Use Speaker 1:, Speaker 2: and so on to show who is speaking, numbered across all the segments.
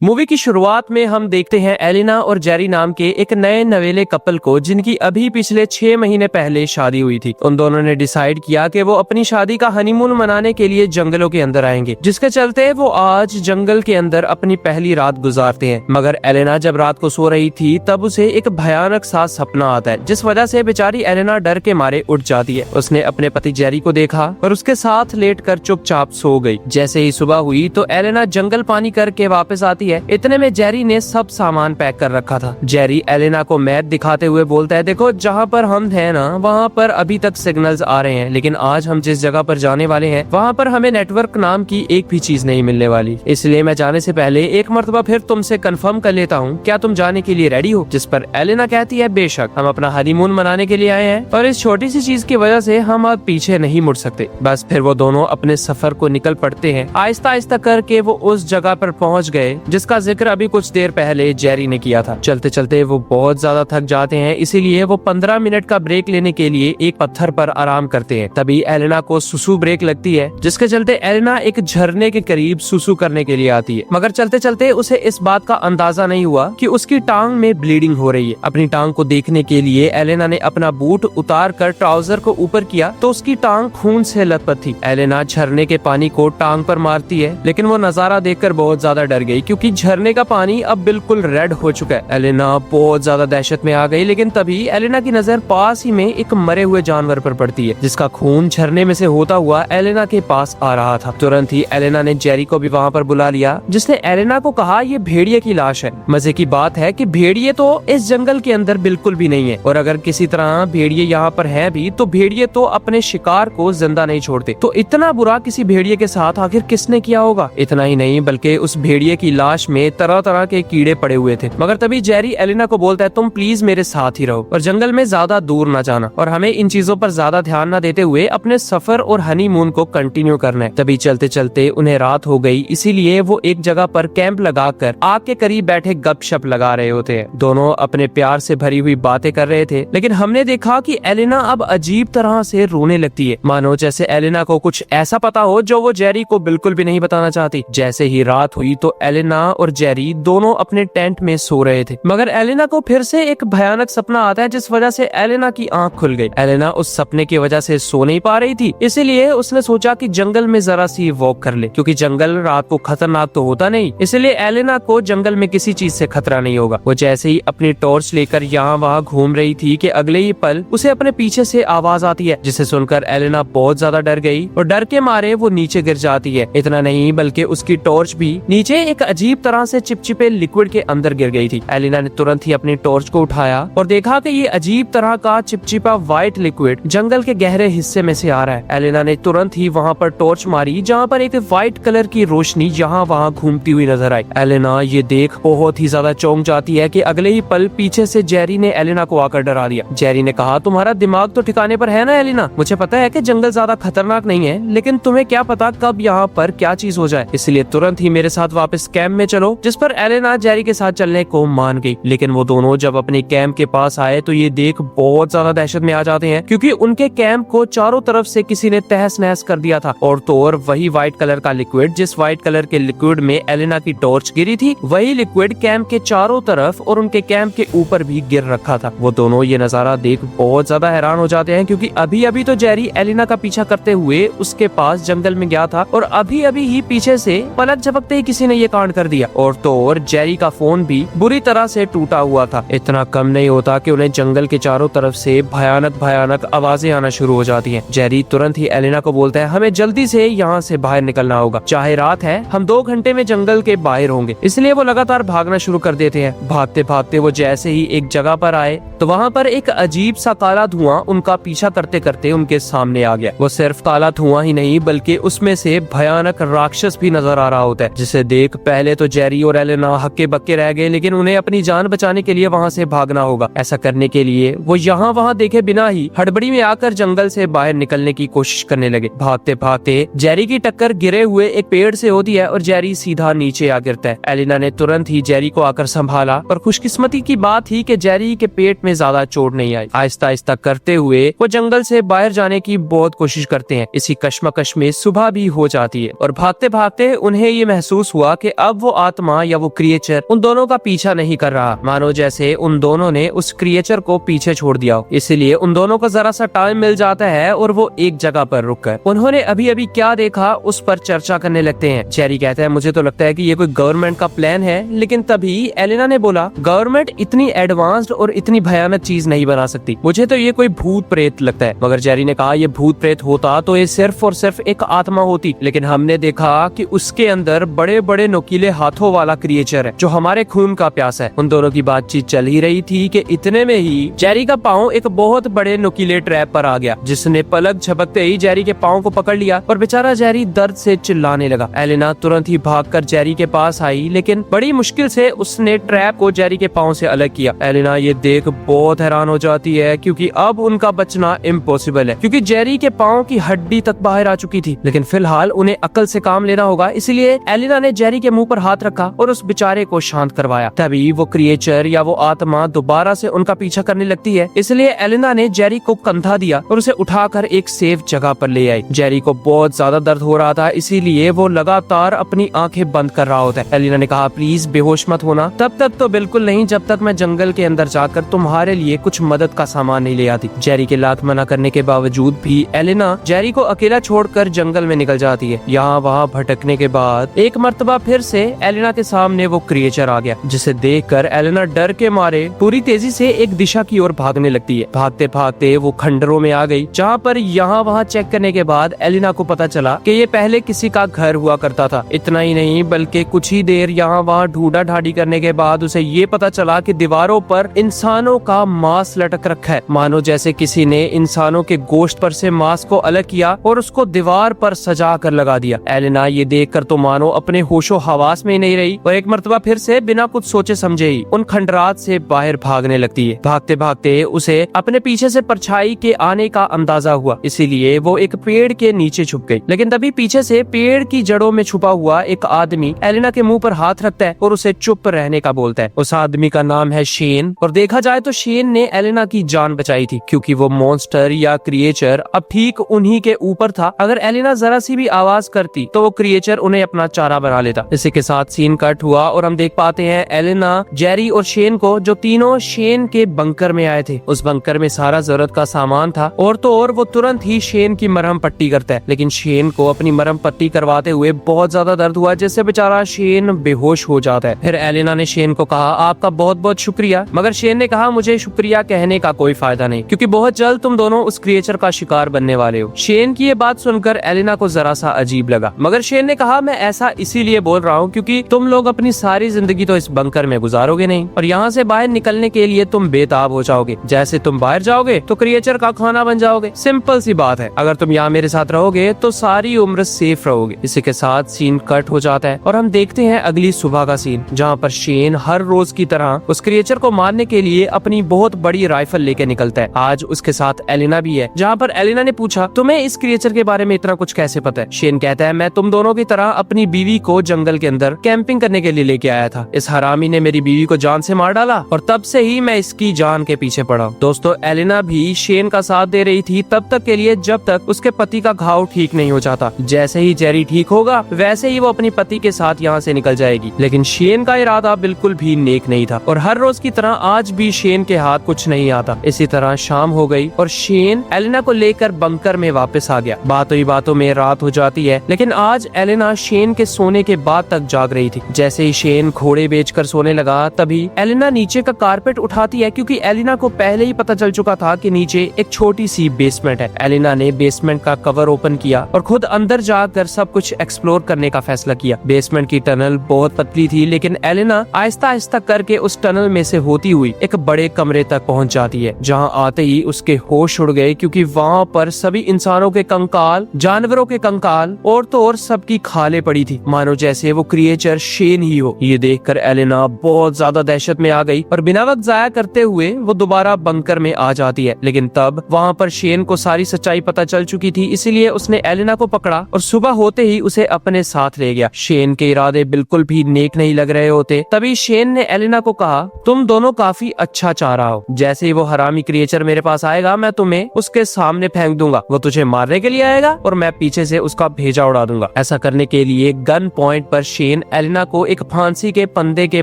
Speaker 1: Movie की शुरुआत में हम देखते हैं एलिना और जेरी नाम के एक नए नवेले कपल को, जिनकी अभी पिछले 6 महीने पहले शादी हुई थी। उन दोनों ने डिसाइड किया कि वो अपनी शादी का हनीमून मनाने के लिए जंगलों के अंदर आएंगे, जिसके चलते वो आज जंगल के अंदर अपनी पहली रात गुजारते हैं। मगर एलिना जब रात को सो रही थी तब उसे एक भयानक सा सपना आता है, जिस वजह से बेचारी एलिना डर के मारे उठ जाती है। उसने अपने पति जेरी को देखा और उसके साथ लेटकर चुपचाप सो गई। जैसे ही सुबह हुई तो एलिना जंगल पानी करके वापस आती है। इतने में जेरी ने सब सामान पैक कर रखा था। जेरी एलिना को मैप दिखाते हुए बोलता है, देखो जहाँ पर हम थे ना, वहाँ पर अभी तक सिग्नल्स आ रहे हैं, लेकिन आज हम जिस जगह पर जाने वाले हैं वहाँ पर हमें नेटवर्क नाम की एक भी चीज नहीं मिलने वाली। इसलिए मैं जाने से पहले एक मर्तबा फिर तुमसे कंफर्म कर लेता हूँ, क्या तुम जाने के लिए रेडी हो? जिस पर एलिना कहती है, बेशक, हम अपना हनीमून मनाने के लिए आए हैं और इस छोटी सी चीज की वजह से हम अब पीछे नहीं मुड़ सकते। बस फिर वो दोनों अपने सफर को निकल पड़ते हैं। आहिस्ता आहिस्ता करके वो उस जगह पर पहुँच गए जिसका जिक्र अभी कुछ देर पहले जेरी ने किया था। चलते चलते वो बहुत ज्यादा थक जाते हैं, इसीलिए वो 15 मिनट का ब्रेक लेने के लिए एक पत्थर पर आराम करते हैं। तभी एलिना को सुसु ब्रेक लगती है, जिसके चलते एलिना एक झरने के करीब सुसु करने के लिए आती है। मगर चलते चलते उसे इस बात का अंदाजा नहीं हुआ कि उसकी टांग में ब्लीडिंग हो रही है। अपनी टांग को देखने के लिए एलिना ने अपना बूट उतार कर ट्राउजर को ऊपर किया तो उसकी टांग खून से लथपथ थी। एलिना झरने के पानी को टांग पर मारती है, लेकिन वो नजारा देखकर बहुत ज्यादा डर गई, क्योंकि झरने का पानी अब बिल्कुल रेड हो चुका है। एलिना बहुत ज्यादा दहशत में आ गई, लेकिन तभी एलिना की नजर पास ही में एक मरे हुए जानवर पर पड़ती है, जिसका खून झरने में से होता हुआ एलिना के पास आ रहा था। तुरंत ही एलिना ने जेरी को भी वहाँ पर बुला लिया, जिसने एलिना को कहा, ये भेड़िए की लाश है। मजे की बात है कि भेड़िए तो इस जंगल के अंदर बिल्कुल भी नहीं है, और अगर किसी तरह भेड़िए यहाँ पर है भी तो भेड़िए तो अपने शिकार को जिंदा नहीं छोड़ते। तो इतना बुरा किसी भेड़िए के साथ आखिर किसने किया होगा? इतना ही नहीं, बल्कि उस भेड़िए की लाश में तरह तरह के कीड़े पड़े हुए थे। मगर तभी जेरी एलिना को बोलता है, तुम प्लीज मेरे साथ ही रहो और जंगल में ज्यादा दूर न जाना, और हमें इन चीजों पर ज्यादा ध्यान न देते हुए अपने सफर और हनीमून को कंटिन्यू करना है। तभी चलते चलते उन्हें रात हो गई, इसीलिए वो एक जगह पर कैंप लगाकर आग के करीब बैठे गपशप लगा रहे होते हैं। दोनों अपने प्यार से भरी हुई बातें कर रहे थे, लेकिन हमने देखा कि एलिना अब अजीब तरह से रोने लगती है, मानो जैसे एलिना को कुछ ऐसा पता हो जो वो जेरी को बिल्कुल भी नहीं बताना चाहती। जैसे ही रात हुई तो एलिना और जेरी दोनों अपने टेंट में सो रहे थे, मगर एलिना को फिर से एक भयानक सपना आता है, जिस वजह से एलिना की आंख खुल गई। एलिना उस सपने की वजह से सो नहीं पा रही थी, इसीलिए उसने सोचा कि जंगल में जरा सी वॉक कर ले, क्योंकि जंगल रात को खतरनाक तो होता नहीं, इसलिए एलिना को जंगल में किसी चीज से खतरा नहीं होगा। वो जैसे ही अपनी टॉर्च लेकर यहाँ वहाँ घूम रही थी कि अगले ही पल उसे अपने पीछे से आवाज आती है, जिसे सुनकर एलिना बहुत ज्यादा डर गई और डर के मारे वो नीचे गिर जाती है। इतना नहीं, बल्कि उसकी टॉर्च भी नीचे एक अजीब तरह से चिपचिपे लिक्विड के अंदर गिर गई थी। एलिना ने तुरंत ही अपनी टॉर्च को उठाया और देखा कि ये अजीब तरह का चिपचिपा व्हाइट लिक्विड जंगल के गहरे हिस्से में से आ रहा है। एलिना ने तुरंत ही वहाँ पर टॉर्च मारी, जहाँ पर एक व्हाइट कलर की रोशनी यहाँ वहाँ घूमती हुई नजर आई। एलिना ये देख बहुत ही ज्यादा चौंक जाती है कि अगले ही पल पीछे से जेरी ने एलिना को आकर डरा दिया। जेरी ने कहा, तुम्हारा दिमाग तो ठिकाने पर है ना एलिना? मुझे पता है कि जंगल ज्यादा खतरनाक नहीं है, लेकिन तुम्हें क्या पता कब यहाँ पर क्या चीज हो जाए, इसलिए तुरंत ही मेरे साथ वापस कैंप में चलो। जिस पर एलिना जेरी के साथ चलने को मान गई, लेकिन वो दोनों जब अपने कैंप के पास आए तो ये देख बहुत ज्यादा दहशत में आ जाते हैं, क्योंकि उनके कैंप को चारों तरफ से किसी ने तहस नहस कर दिया था। और तो और वही व्हाइट कलर का लिक्विड, जिस व्हाइट कलर के लिक्विड में एलिना की टॉर्च गिरी थी, वही लिक्विड कैंप के चारों तरफ और उनके कैंप के ऊपर भी गिर रखा था। वो दोनों ये नजारा देख बहुत ज्यादा हैरान हो जाते हैं, क्योंकि अभी अभी तो जेरी एलिना का पीछा करते हुए उसके पास जंगल में गया था, और अभी अभी ही पीछे से पलक झपकते ही किसी ने ये कांड कर दिया। और तो और जेरी का फोन भी बुरी तरह से टूटा हुआ था। इतना कम नहीं होता कि उन्हें जंगल के चारों तरफ से भयानक भयानक आवाजें आना शुरू हो जाती हैं। जेरी तुरंत ही एलिना को बोलता है, हमें जल्दी से यहाँ से बाहर निकलना होगा, चाहे रात है, हम 2 घंटे में जंगल के बाहर होंगे। इसलिए वो लगातार भागना शुरू कर देते हैं। भागते भागते वो जैसे ही एक जगह पर आए तो वहाँ पर एक अजीब सा काला धुआं उनका पीछा करते करते उनके सामने आ गया। वो सिर्फ काला धुआं ही नहीं, बल्कि उसमें से भयानक राक्षस भी नजर आ रहा होता है, जिसे देख पहले तो जेरी और एलिना हक्के बक्के रह गए, लेकिन उन्हें अपनी जान बचाने के लिए वहाँ से भागना होगा। ऐसा करने के लिए वो यहाँ वहाँ देखे बिना ही हड़बड़ी में आकर जंगल से बाहर निकलने की कोशिश करने लगे। भागते भागते जेरी की टक्कर गिरे हुए एक पेड़ से होती है और जेरी सीधा नीचे आ गिरता है। एलिना ने तुरंत ही जेरी को आकर संभाला, और खुशकिस्मती की बात थी कि जेरी के पेट में ज्यादा चोट नहीं आई। आहिस्ता आहिस्ता करते हुए वो जंगल से बाहर जाने की बहुत कोशिश करते हैं। इसी कश्मकश में सुबह भी हो जाती है, और भागते भागते उन्हें ये महसूस हुआ कि अब वो वो आत्मा या वो क्रिएचर उन दोनों का पीछा नहीं कर रहा, मानो जैसे उन दोनों ने उस क्रिएचर को पीछे छोड़ दिया हो। इसलिए उन दोनों को जरा सा टाइम मिल जाता है और वो एक जगह पर रुककर उन्होंने अभी अभी क्या देखा उस पर चर्चा करने लगते हैं। जेरी कहता है मुझे तो लगता है कि ये कोई गवर्नमेंट का प्लान है, लेकिन तभी एलिना ने बोला गवर्नमेंट इतनी एडवांस्ड और इतनी भयानक चीज नहीं बना सकती, मुझे तो ये कोई भूत प्रेत लगता है। मगर जेरी ने कहा ये भूत प्रेत होता तो ये सिर्फ और सिर्फ एक आत्मा होती, लेकिन हमने देखा कि उसके अंदर बड़े बड़े नुकीले हाथों वाला क्रिएचर है जो हमारे खून का प्यास है। उन दोनों की बातचीत चल ही रही थी कि इतने में ही जेरी का पाँव एक बहुत बड़े नुकीले ट्रैप पर आ गया, जिसने पलक झपकते ही जेरी के पाँव को पकड़ लिया और बेचारा जेरी दर्द से चिल्लाने लगा। एलिना तुरंत ही भागकर जेरी के पास आई, लेकिन बड़ी मुश्किल से उसने ट्रैप को जेरी के पाँव से अलग किया। एलिना ये देख बहुत हैरान हो जाती है क्योंकि अब उनका बचना इम्पॉसिबल है, क्योंकि जेरी के पाँव की हड्डी तक बाहर आ चुकी थी। लेकिन फिलहाल उन्हें अकल से काम लेना होगा, इसलिए एलिना ने जेरी के मुंह पर हाथ रखा और उस बेचारे को शांत करवाया। तभी वो क्रिएचर या वो आत्मा दोबारा से उनका पीछा करने लगती है, इसलिए एलिना ने जेरी को कंधा दिया और उसे उठाकर एक सेफ जगह पर ले आई। जेरी को बहुत ज्यादा दर्द हो रहा था, इसीलिए वो लगातार अपनी आंखें बंद कर रहा होता है। एलिना ने कहा प्लीज बेहोश मत होना, तब तक तो बिल्कुल नहीं जब तक मैं जंगल के अंदर जाकर तुम्हारे लिए कुछ मदद का सामान नहीं ले आती। जेरी के लाख मना करने के बावजूद भी एलिना जेरी को अकेला छोड़कर जंगल में निकल जाती है। यहाँ वहाँ भटकने के बाद एक मर्तबा फिर से एलिना के सामने वो क्रिएचर आ गया, जिसे देखकर एलिना डर के मारे पूरी तेजी से एक दिशा की ओर भागने लगती है। भागते भागते वो खंडरों में आ गई, जहाँ पर यहाँ वहाँ चेक करने के बाद एलिना को पता चला कि ये पहले किसी का घर हुआ करता था। इतना ही नहीं बल्कि कुछ ही देर यहाँ वहाँ ढूंढा ढांडी करने के बाद उसे ये पता चला कि दीवारों पर इंसानों का मांस लटक रखा है, मानो जैसे किसी ने इंसानों के गोश्त पर से मांस को अलग किया और उसको दीवार पर सजा कर लगा दिया। एलिना ये देखकर तो मानो अपने होशो हवास में ही नहीं रही और एक मर्तबा फिर से बिना कुछ सोचे समझे ही उन खंडरात से बाहर भागने लगती है। भागते भागते उसे अपने पीछे से परछाई के आने का अंदाजा हुआ, इसीलिए वो एक पेड़ के नीचे छुप गई। लेकिन तभी पीछे से पेड़ की जड़ों में छुपा हुआ एक आदमी एलिना के मुंह पर हाथ रखता है और उसे चुप रहने का बोलता है। उस आदमी का नाम है शेन, और देखा जाए तो शेन ने एलिना की जान बचाई थी, क्योंकि वो मॉन्स्टर या क्रिएचर अब ठीक उन्हीं के ऊपर था। अगर एलिना जरा सी भी आवाज करती तो वो क्रिएचर उन्हें अपना चारा बना लेता। इसी के साथ सीन कट हुआ और हम देख पाते हैं एलिना, जेरी और शेन को, जो तीनों शेन के बंकर में आए थे। उस बंकर में सारा जरूरत का सामान था और तो और वो तुरंत ही शेन की मरहम पट्टी करता है। लेकिन शेन को अपनी मरहम पट्टी करवाते हुए बहुत ज्यादा दर्द हुआ, जिससे बेचारा शेन बेहोश हो जाता है। फिर एलिना ने शेन को कहा आपका बहुत बहुत शुक्रिया, मगर शेन ने कहा मुझे शुक्रिया कहने का कोई फायदा नहीं, क्योंकि बहुत जल्द तुम दोनों उस क्रिएचर का शिकार बनने वाले हो। शेन की ये बात सुनकर एलिना को जरा सा अजीब लगा, मगर शेन ने कहा मैं ऐसा इसीलिए बोल रहा हूँ क्योंकि तुम लोग अपनी सारी जिंदगी तो इस बंकर में गुजारोगे नहीं, और यहाँ से बाहर निकलने के लिए तुम बेताब हो जाओगे। जैसे तुम बाहर जाओगे तो क्रिएचर का खाना बन जाओगे। सिंपल सी बात है, अगर तुम यहाँ मेरे साथ रहोगे तो सारी उम्र सेफ रहोगे। इसी के साथ सीन कट हो जाता है और हम देखते हैं अगली सुबह का सीन, जहाँ पर शेन हर रोज की तरह उस क्रिएचर को मारने के लिए अपनी बहुत बड़ी राइफल लेके निकलता है। आज उसके साथ एलिना भी है, जहाँ पर एलिना ने पूछा तुम्हें इस क्रिएचर के बारे में इतना कुछ कैसे पता है? शेन कहता है मैं तुम दोनों की तरह अपनी बीवी को जंगल के अंदर कैंपिंग करने के लिए लेके आया था। इस हरामी ने मेरी बीवी को जान से मार डाला और तब से ही मैं इसकी जान के पीछे पड़ा। दोस्तों एलिना भी शेन का साथ दे रही थी तब तक के लिए जब तक उसके पति का घाव ठीक नहीं हो जाता। जैसे ही जेरी ठीक होगा वैसे ही वो अपनी पति के साथ यहाँ से निकल जाएगी। लेकिन शेन का इरादा बिल्कुल भी नेक नहीं था और हर रोज की तरह आज भी शेन के हाथ कुछ नहीं आता। इसी तरह शाम हो गई और शेन एलिना को लेकर बंकर में वापस आ गया। बातों ही बातों में रात हो जाती है, लेकिन आज एलिना शेन के सोने के बाद तक जाग रही थी। जैसे ही शेन घोड़े बेचकर सोने लगा तभी एलिना नीचे का कारपेट उठाती है, क्योंकि एलिना को पहले ही पता चल चुका था कि नीचे एक छोटी सी बेसमेंट है। एलिना ने बेसमेंट का कवर ओपन किया और खुद अंदर जाकर सब कुछ एक्सप्लोर करने का फैसला किया। बेसमेंट की टनल बहुत पतली थी, लेकिन एलिना आहिस्ता आहिस्ता करके उस टनल में से होती हुई एक बड़े कमरे तक पहुंच जाती है, जहां आते ही उसके होश उड़ गए, क्योंकि वहां पर सभी इंसानों के कंकाल, जानवरों के कंकाल और तो और सबकी खाले पड़ी थी, मानो जैसे वो क्रिएचर शेन ही हो। ये देखकर एलिना बहुत ज्यादा दहशत में आ गई और बिना वक्त जाया करते हुए वो दोबारा बंकर में आ जाती है। लेकिन तब वहाँ पर शेन को सारी सच्चाई पता चल चुकी थी, इसीलिए उसने एलिना को पकड़ा और सुबह होते ही उसे अपने साथ ले गया। शेन के इरादे बिल्कुल भी नेक नहीं लग रहे होते। तभी शेन ने एलिना को कहा तुम दोनों काफी अच्छा चाह रहा हो, जैसे ही वो हरामी क्रिएचर मेरे पास आएगा मैं तुम्हें उसके सामने फेंक दूंगा। वो तुझे मारने के लिए आएगा और मैं पीछे से उसका भेजा उड़ा दूंगा। ऐसा करने के लिए गन पॉइंट पर शेन शेन एलिना को एक फांसी के फंदे के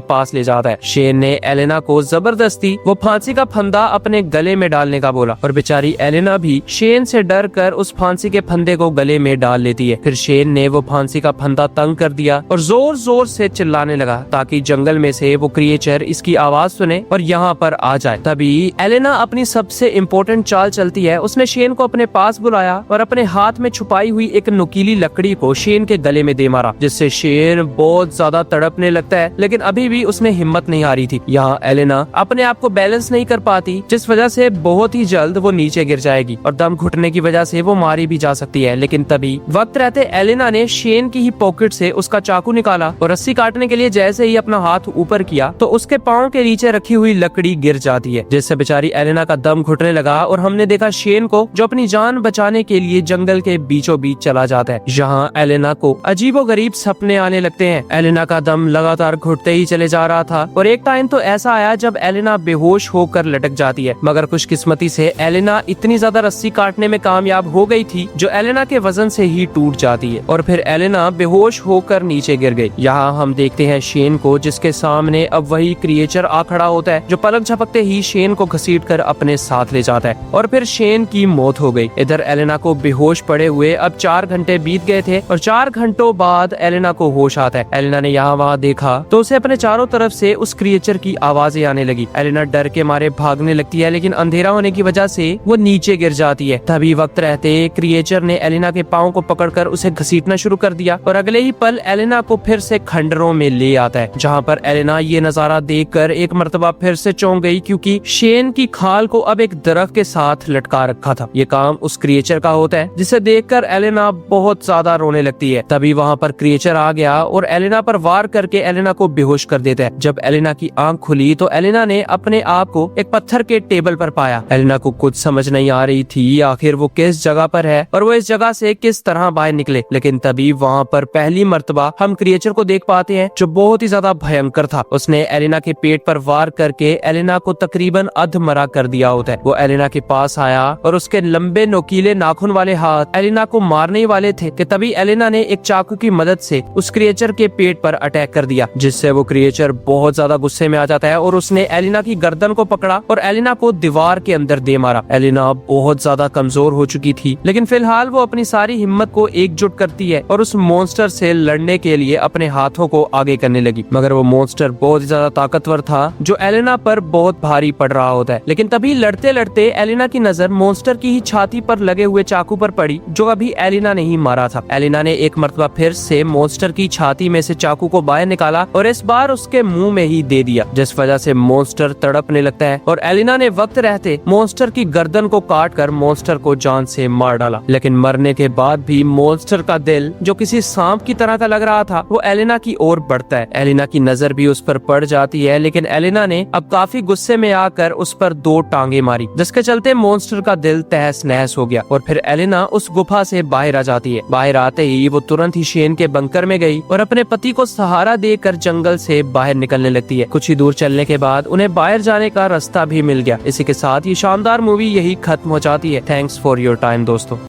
Speaker 1: पास ले जाता है। शेन ने एलिना को जबरदस्ती वो फांसी का फंदा अपने गले में डालने का बोला और बेचारी एलिना भी शेन से डर कर उस फांसी के फंदे को गले में डाल लेती है। फिर शेन ने वो फांसी का फंदा तंग कर दिया और जोर जोर से चिल्लाने लगा ताकि जंगल में से वो क्रिएचर इसकी आवाज सुने और यहाँ पर आ जाए। तभी एलिना अपनी सबसे इम्पोर्टेंट चाल चलती है। उसने शेन को अपने पास बुलाया और अपने हाथ में छुपाई हुई एक नुकीली लकड़ी को शेन के गले में दे मारा, जिससे शेन बहुत ज्यादा तड़पने लगता है, लेकिन अभी भी उसमें हिम्मत नहीं आ रही थी। यहाँ एलिना अपने आप को बैलेंस नहीं कर पाती, जिस वजह से बहुत ही जल्द वो नीचे गिर जाएगी और दम घुटने की वजह से वो मारी भी जा सकती है। लेकिन तभी वक्त रहते एलिना ने शेन की ही पॉकेट से उसका चाकू निकाला और रस्सी काटने के लिए जैसे ही अपना हाथ ऊपर किया तो उसके पाँव के नीचे रखी हुई लकड़ी गिर जाती है, जिससे बेचारी एलिना का दम घुटने लगा और हमने देखा शेन को जो अपनी जान बचाने के लिए जंगल के बीचों बीच चला जाता है। यहाँ एलिना को अजीबोगरीब सपने आने लगते हैं। एलिना का दम लगातार घुटते ही चले जा रहा था और एक टाइम तो ऐसा आया जब एलिना बेहोश होकर लटक जाती है, मगर खुशकिस्मती से एलिना इतनी ज्यादा रस्सी काटने में कामयाब हो गई थी जो एलिना के वजन से ही टूट जाती है और फिर एलिना बेहोश होकर नीचे गिर गई। यहाँ हम देखते हैं शेन को, जिसके सामने अब वही क्रिएचर आ खड़ा होता है जो पलक झपकते ही शेन को घसीटकर अपने साथ ले जाता है और फिर शेन की मौत हो गई। इधर एलिना को बेहोश पड़े हुए अब 4 घंटे बीत गए थे और 4 घंटों बाद एलिना को होश आता है। एलिना ने यहाँ वहाँ देखा तो उसे अपने चारों तरफ से उस क्रिएचर की आवाजें आने लगी। एलिना डर के मारे भागने लगती है, लेकिन अंधेरा होने की वजह से वो नीचे गिर जाती है। तभी वक्त रहते क्रिएचर ने एलिना के पाँव को पकड़कर उसे घसीटना शुरू कर दिया और अगले ही पल एलिना को फिर से खंडरों में ले आता है, जहाँ पर एलिना ये नजारा देखकर एक मर्तबा फिर से चौंक गई, क्योंकि शेन की खाल को अब एक दरख्त के साथ लटका रखा था। ये काम उस क्रिएचर का होता है, जिसे देखकर एलिना बहुत ज्यादा रोने लगती है। तभी वहाँ पर क्रिएचर आ गया और एलिना पर वार करके एलिना को बेहोश कर देता है। जब एलिना की आंख खुली तो एलिना ने अपने आप को एक पत्थर के टेबल पर पाया। एलिना को कुछ समझ नहीं आ रही थी आखिर वो किस जगह पर है और वो इस जगह से किस तरह बाहर निकले, लेकिन तभी वहाँ पर पहली मर्तबा हम क्रिएचर को देख पाते हैं जो बहुत ही ज्यादा भयंकर था। उसने एलिना के पेट पर वार करके एलिना को तकरीबन अधमरा कर दिया होता है। वो एलिना के पास आया और उसके लंबे नोकीले नाखून वाले हाथ एलिना को मारने ही वाले थे कि तभी एलिना ने एक चाकू की मदद से उस क्रिएचर के पेट पर अटैक कर दिया, जिससे वो क्रिएचर बहुत ज्यादा गुस्से में आ जाता है और उसने एलिना की गर्दन को पकड़ा और एलिना को दीवार के अंदर दे मारा। एलिना बहुत ज्यादा कमजोर हो चुकी थी, लेकिन फिलहाल वो अपनी सारी हिम्मत को एकजुट करती है और उस मॉन्स्टर से लड़ने के लिए अपने हाथों को आगे करने लगी। मगर वो मॉन्स्टर बहुत ही ज्यादा ताकतवर था जो एलिना पर बहुत भारी पड़ रहा होता है। लेकिन तभी लड़ते लड़ते एलिना की नजर मॉन्स्टर की ही छाती पर लगे हुए चाकू पर पड़ी जो अभी एलिना ने ही मारा था। एलिना ने एक मर्तबा फिर से मॉन्स्टर की छाती में से चाकू को बाहर निकाला और इस बार उसके मुंह में ही दे दिया, जिस वजह से मॉन्स्टर तड़पने लगता है और एलिना ने वक्त रहते मॉन्स्टर की गर्दन को काट कर मॉन्स्टर को जान से मार डाला। लेकिन मरने के बाद भी मॉन्स्टर का दिल जो किसी सांप की तरह का लग रहा था वो एलिना की ओर बढ़ता है। एलिना की नजर भी उस पर पड़ जाती है, लेकिन एलिना ने अब काफी गुस्से में आकर उस पर 2 टांगे मारी, जिसके चलते मॉन्स्टर का दिल तहस नहस हो गया और फिर एलिना उस गुफा से बाहर आ जाती है। बाहर आते ही वो तुरंत ही शेन के बंकर में गई और अपने पति को सहारा देकर जंगल से बाहर निकलने लगती है। कुछ ही दूर चलने के बाद उन्हें बाहर जाने का रास्ता भी मिल गया। इसी के साथ ये शानदार मूवी यही खत्म हो जाती है। थैंक्स फॉर योर टाइम दोस्तों।